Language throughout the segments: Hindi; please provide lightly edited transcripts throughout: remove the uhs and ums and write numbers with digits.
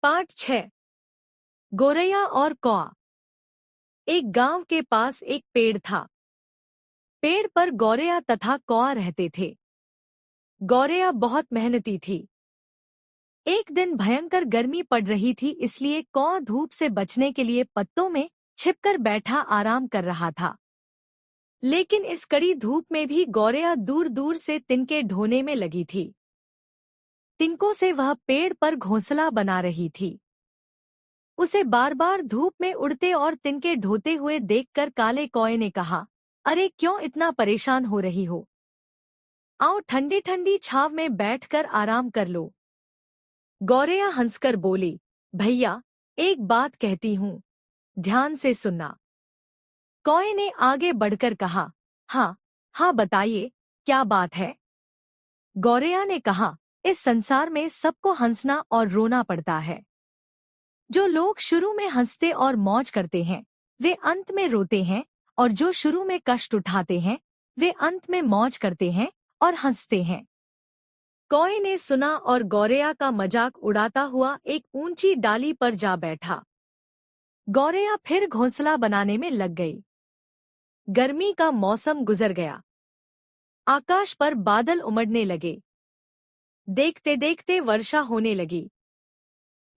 पाठ 6। गोरैया और कौआ। एक गांव के पास एक पेड़ था। पेड़ पर गौरैया तथा कौआ रहते थे। गौरैया बहुत मेहनती थी। एक दिन भयंकर गर्मी पड़ रही थी, इसलिए कौआ धूप से बचने के लिए पत्तों में छिपकर बैठा आराम कर रहा था। लेकिन इस कड़ी धूप में भी गौरैया दूर दूर से तिनके ढोने में लगी थी। तिनकों से वह पेड़ पर घोंसला बना रही थी। उसे बार बार धूप में उड़ते और तिनके ढोते हुए देखकर काले कौए ने कहा, अरे क्यों इतना परेशान हो रही हो? आओ ठंडी ठंडी छाव में बैठकर आराम कर लो। गौरैया हंसकर बोली, भैया एक बात कहती हूँ, ध्यान से सुनना। कौए ने आगे बढ़कर कहा, हाँ हाँ बताइए, क्या बात है? गौरैया ने कहा, इस संसार में सबको हंसना और रोना पड़ता है। जो लोग शुरू में हंसते और मौज करते हैं वे अंत में रोते हैं, और जो शुरू में कष्ट उठाते हैं वे अंत में मौज करते हैं और हंसते हैं। कौए ने सुना और गौरैया का मजाक उड़ाता हुआ एक ऊंची डाली पर जा बैठा। गौरैया फिर घोंसला बनाने में लग गई। गर्मी का मौसम गुजर गया। आकाश पर बादल उमड़ने लगे। देखते देखते वर्षा होने लगी।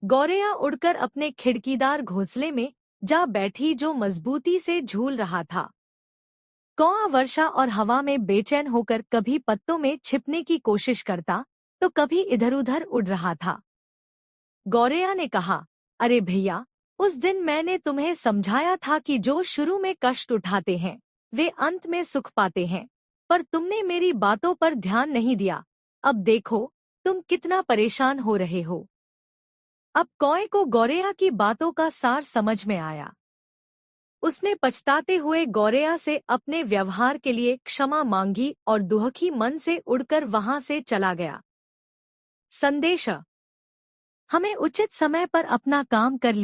गौरैया उड़कर अपने खिड़कीदार घोंसले में जा बैठी, जो मजबूती से झूल रहा था। कौआ वर्षा और हवा में बेचैन होकर कभी पत्तों में छिपने की कोशिश करता तो कभी इधर-उधर उड़ रहा था। गौरैया ने कहा, अरे भैया, उस दिन मैंने तुम्हें समझाया था कि जो शुरू में कष्ट उठाते हैं वे अंत में सुख पाते हैं, पर तुमने मेरी बातों पर ध्यान नहीं दिया। अब देखो तुम कितना परेशान हो रहे हो। अब कौए को गौरैया की बातों का सार समझ में आया। उसने पछताते हुए गौरैया से अपने व्यवहार के लिए क्षमा मांगी और दुखी मन से उड़कर वहां से चला गया। संदेश: हमें उचित समय पर अपना काम कर